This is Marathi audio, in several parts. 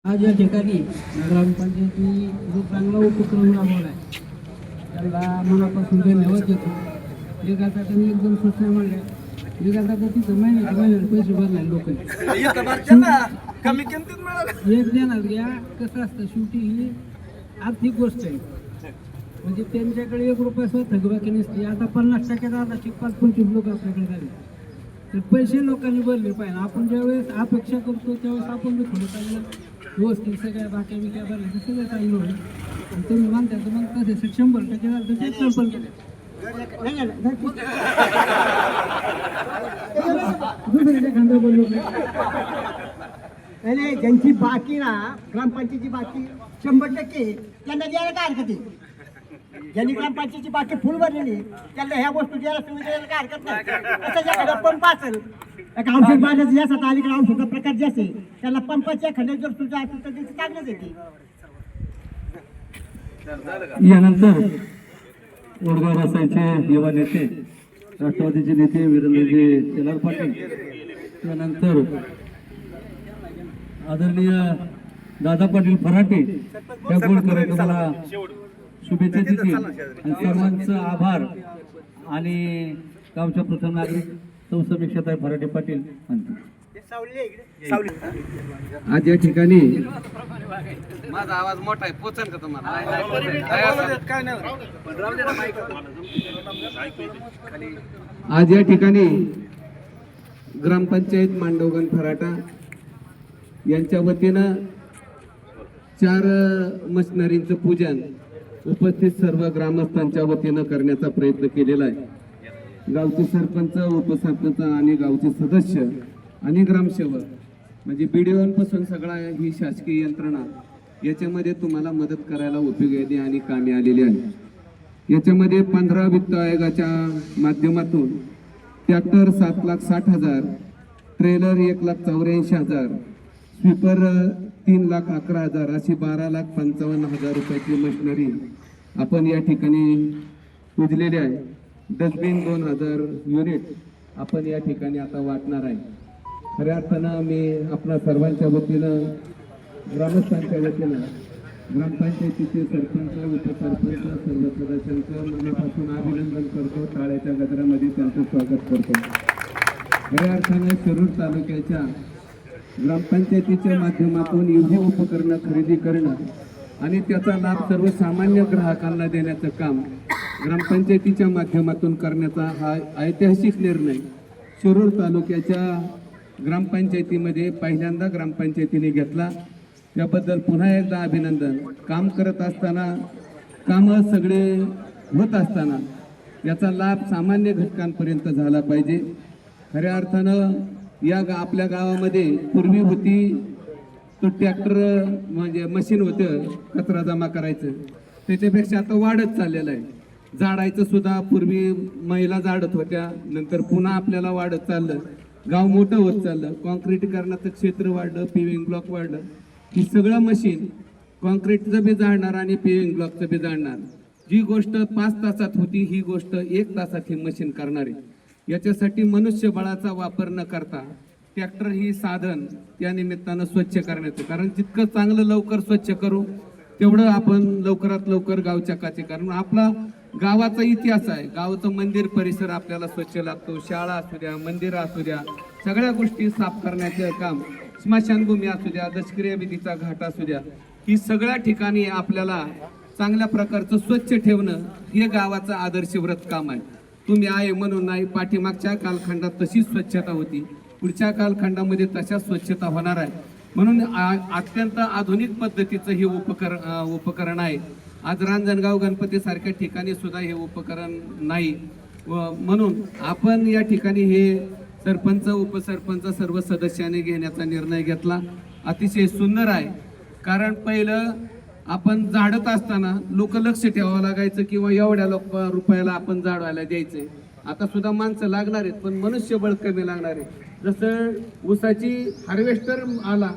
आज या ठिकाणी ग्रामपंचायतीने जो चांगला उपक्रम राबवला आहे त्याला मनापासून धन्यवाद देतो. एक आता त्यांनी एकदम सूचना मांडल्या. एक आता तिथं महिन्याला पैसे भरले लोक कमी किमतीत मिळाले. एक देणार घ्या. कसं असतं शेवटी ही आर्थिक गोष्ट आहे. म्हणजे त्यांच्याकडे 1 रुपया सुद्धा थकबाकी नसते. आता 50% दादाची 5-25 लोक आपल्याकडे झाले तर पैसे लोकांनी भरले पाहिजे. आपण ज्यावेळेस अपेक्षा करतो त्यावेळेस आपण बी थोडं चांगलं व्यवस्थित सगळ्या बाक्या बिक्या भरल्या तर सगळं चांगलं होईल. आणि तुम्ही म्हणता तर मग तसे 100% झालं तर ते कल्पन केलं दुसऱ्याच्या खांदा बोललो नाही, ज्यांची बाकी ना ग्रामपंचायतीची बाकी 100% त्यांना द्यायला काय हरकत आहे. ज्यांनी ग्रामपंचायतीची बाकी फुल भरलेली त्यांना ह्या वस्तू द्यायला सुविधा द्यायला काय हरकत नाही. आता ज्याकडे पंप असेल एक औषध बांधायचं जास्त आता अलीकडे औषधा प्रकार जे असेल त्याला पंपाच्या खड्यात जर तुझ्या असेल तर त्याची चांगलंच येते. यानंतर वडगाव रसायचे युवा नेते राष्ट्रवादीचे नेते वीरेंद्रजी शेलार पाटील, त्यानंतर आदरणीय दादा पाटील फराटे या तुम्हाला शुभेच्छा देतील आणि सर्वांचं आभार. आणि गावच्या प्रथम नागरिक समीक्षाताई फराटे पाटील म्हणतील. आज या ठिकाणी माझा आवाज मोठा आहे, पोचन का तुम्हाला? आज या ठिकाणी ग्रामपंचायत मांडवगण फराटा यांच्या वतीनं 4 मशिनरींचं पूजन उपस्थित सर्व ग्रामस्थांच्या वतीनं करण्याचा प्रयत्न केलेला आहे. गावचे सरपंच, उपसरपंच आणि गावचे सदस्य आणि ग्रामसेवक म्हणजे बीडीओपासून सगळा ही शासकीय यंत्रणा याच्यामध्ये तुम्हाला मदत करायला उपयोगी आणि कामी आलेली आहे. याच्यामध्ये 15 वित्त आयोगाच्या माध्यमातून ट्रॅक्टर 7,60,000, ट्रेलर 1,84,000, स्वीपर 3,11,000 अशी 12,55,000 रुपयाची मशिनरी आपण या ठिकाणी पुजलेली आहे. डस्टबिन 2,000 युनिट आपण या ठिकाणी आता वाटणार आहे. खऱ्या अर्थानं मी आपल्या सर्वांच्या वतीनं, ग्रामस्थांच्या वतीनं, ग्रामपंचायतीचे सरपंच, उपसरपंच, सर्व सदस्यांचं मनापासून अभिनंदन करतो. टाळ्याच्या गजरामध्ये त्यांचं स्वागत करतो. खऱ्या अर्थानं शिरूर तालुक्याच्या ग्रामपंचायतीच्या माध्यमातून एवढी उपकरणं खरेदी करणं आणि त्याचा लाभ सर्वसामान्य ग्राहकांना देण्याचं काम ग्रामपंचायतीच्या माध्यमातून करण्याचा हा ऐतिहासिक निर्णय शिरूर तालुक्याच्या ग्रामपंचायतीमध्ये पहिल्यांदा ग्रामपंचायतीने घेतला. त्याबद्दल पुन्हा एकदा अभिनंदन. काम करत असताना, कामं सगळे होत असताना याचा लाभ सामान्य घटकांपर्यंत झाला पाहिजे. खऱ्या अर्थानं आपल्या गावामध्ये पूर्वी होती तो ट्रॅक्टर म्हणजे मशीन होतं कचरा जमा करायचं, त्याच्यापेक्षा आता वाढत चाललेलं आहे. झाडायचं सुद्धा पूर्वी महिला झाडत होत्या, नंतर पुन्हा आपल्याला वाढत चाललं. गाव मोठं होत चाललं, कॉन्क्रीटीकरणाचं क्षेत्र वाढलं, पेविंग ब्लॉक वाढलं. ही सगळं मशीन कॉन्क्रीटचं बी जाळणार आणि पेविंग ब्लॉकचं बी जाळणार. जी गोष्ट 5 तासात होती ही गोष्ट 1 तासात ही मशीन करणार आहे. याच्यासाठी मनुष्यबळाचा वापर न करता ट्रॅक्टर ही साधन त्या निमित्तानं स्वच्छ करण्याचं, कारण जितकं चांगलं लवकर स्वच्छ करू तेवढं आपण लवकरात लवकर गावच्या काचे. कारण आपला गावाचा इतिहास आहे. गावाचं मंदिर परिसर आपल्याला स्वच्छ लागतो. शाळा असू द्या, मंदिरं असू द्या, सगळ्या गोष्टी साफ करण्याचे काम, स्मशानभूमी असू द्या, दशक्रिया विधीचा घाट असू द्या, ही सगळ्या ठिकाणी आपल्याला चांगल्या प्रकारचं स्वच्छ ठेवणं हे गावाचं आदर्श व्रत काम आहे. तुम्ही आहे म्हणून नाही, पाठीमागच्या कालखंडात तशीच स्वच्छता होती, पुढच्या कालखंडामध्ये तशाच स्वच्छता होणार आहे. म्हणून अत्यंत आधुनिक पद्धतीचं हे उपकरण आहे. आज रांजणगाव गणपती सारख्या ठिकाणी सुद्धा हे उपकरण नाही. म्हणून आपण या ठिकाणी हे सरपंच, उपसरपंच सर्व सदस्यांनी घेण्याचा निर्णय घेतला. अतिशय सुंदर आहे. कारण पहिलं आपण झाडत असताना लोक लक्ष ठेवावं लागायचं किंवा एवढ्या रुपयाला आपण झाडवायला द्यायचे. आता सुद्धा माणसं लागणार आहेत पण मनुष्यबळ कमी लागणार आहे. जसं ऊसाची हार्वेस्टर आला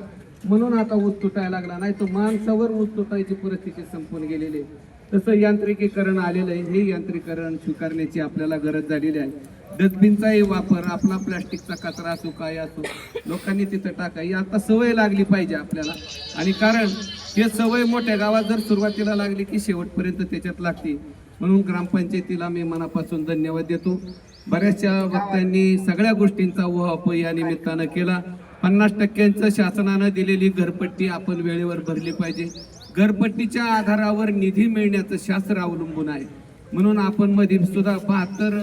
म्हणून आता ऊस तुटायला लागला, नाही तर माणसावर ऊस तुटायची परिस्थिती संपून गेलेली आहे. तसं यांत्रिकीकरण आलेलं आहे. हे यांत्रिकीकरण स्वीकारण्याची आपल्याला गरज झालेली आहे. डस्टबिनचाही वापर, आपला प्लास्टिकचा कचरा असो काय असो लोकांनी तिथं टाका, ही आता सवय लागली पाहिजे आपल्याला. आणि कारण हे सवय मोठ्या गावात जर सुरुवातीला लागली की शेवटपर्यंत त्याच्यात लागते. म्हणून ग्रामपंचायतीला मी मनापासून धन्यवाद देतो. बऱ्याचशा वक्त्यांनी सगळ्या गोष्टींचा उहापोह या निमित्तानं केला. 50% शासनानं दिलेली घरपट्टी आपण वेळेवर भरली पाहिजे. घरपट्टीच्या आधारावर निधी मिळण्याचं शास्त्र अवलंबून आहे. म्हणून आपण मध्ये सुद्धा 72